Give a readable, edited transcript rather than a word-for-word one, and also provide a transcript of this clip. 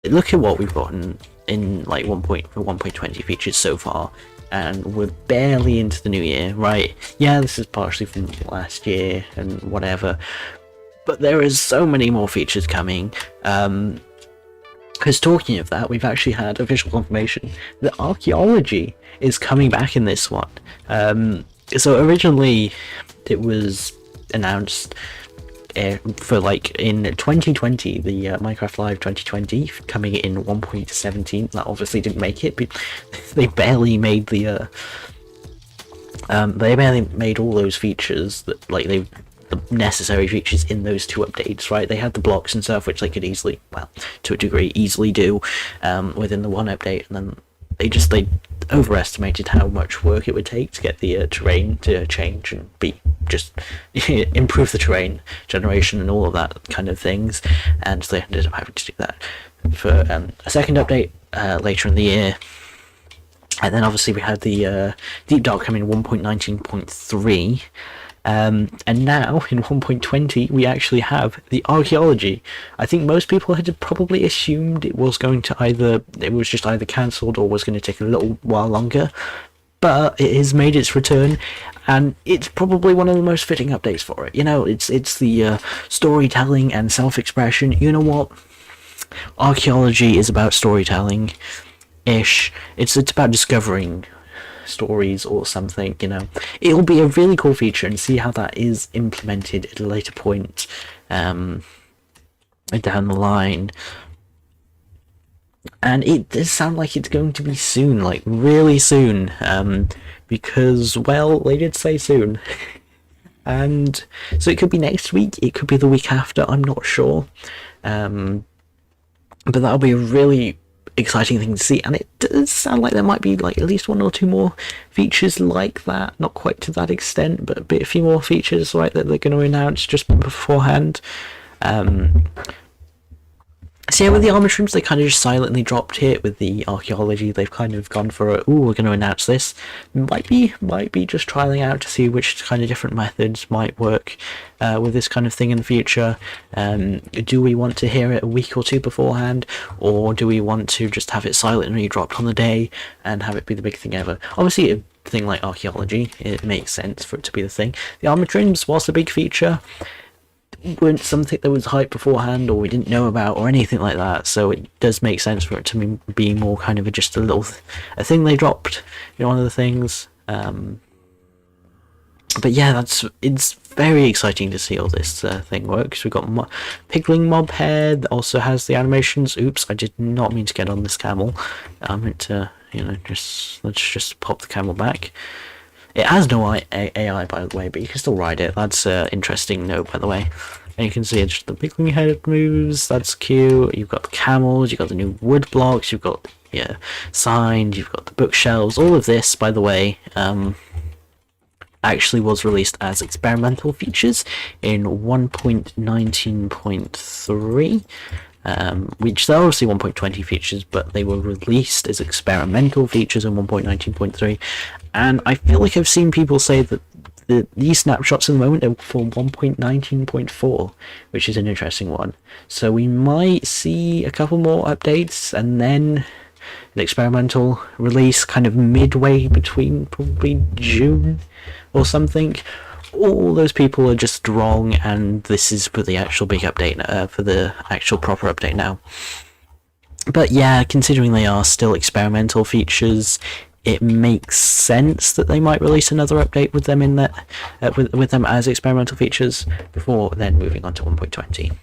look at what we've gotten in like 1.20 features so far, and we're barely into the new year, right? Yeah, this is partially from last year and whatever, but there is so many more features coming. Because talking of that, we've actually had official confirmation that Archaeology is coming back in this one. So originally it was announced for like in 2020, the Minecraft Live 2020 coming in 1.17. That obviously didn't make it, but they barely made the they barely made all those features that like the necessary features in those two updates, right? They had the blocks and stuff which they could easily, well, to a degree, easily do within the one update, and then they overestimated how much work it would take to get the terrain to change and be just improve the terrain generation and all of that kind of things, and so they ended up having to do that for a second update later in the year. And then obviously we had the Deep Dark coming in 1.19.3. And now in 1.20 we actually have the Archaeology. I think most people had probably assumed it was just either cancelled or was going to take a little while longer, but it has made its return, and it's probably one of the most fitting updates for it. You know, it's the storytelling and self-expression. You know what? Archaeology is about storytelling-ish. It's about discovering stories or something, you know. It'll be a really cool feature, and see how that is implemented at a later point down the line. And it does sound like it's going to be soon, like really soon, because, well, they did say soon. And so it could be next week, it could be the week after, I'm not sure, but that'll be a really exciting thing to see. And it does sound like there might be like at least one or two more features like that, not quite to that extent, but a few more features like that they're going to announce just beforehand. So yeah, with the armor trims, they kind of just silently dropped it. With the Archaeology, they've kind of gone for a, ooh, we're going to announce this. Might be just trialing out to see which kind of different methods might work with this kind of thing in the future. Do we want to hear it a week or two beforehand, or do we want to just have it silently dropped on the day and have it be the big thing ever? Obviously, a thing like Archaeology, it makes sense for it to be the thing. The armor trims, whilst a big feature, weren't something that was hyped beforehand or we didn't know about or anything like that, so it does make sense for it to be more kind of just a thing they dropped, you know, one of the things. But yeah, it's very exciting to see all this thing works. We've got Pigling Mob Hair that also has the animations. Oops, I did not mean to get on this camel. I meant to, you know, let's just pop the camel back. It has no AI, by the way, but you can still ride it. That's an interesting note, by the way. And you can see it's the Pickling Head moves. That's cute. You've got the camels. You've got the new wood blocks. You've got, yeah, signs. You've got the bookshelves. All of this, by the way, actually was released as experimental features in 1.19.3. Which they're obviously 1.20 features, but they were released as experimental features in 1.19.3, and I feel like I've seen people say that these snapshots at the moment are for 1.19.4, which is an interesting one. So we might see a couple more updates and then an experimental release kind of midway between probably June or something. All those people are just wrong, and this is for the actual big update, for the actual proper update now. But yeah, considering they are still experimental features, it makes sense that they might release another update with them in that, with them as experimental features before then moving on to 1.20.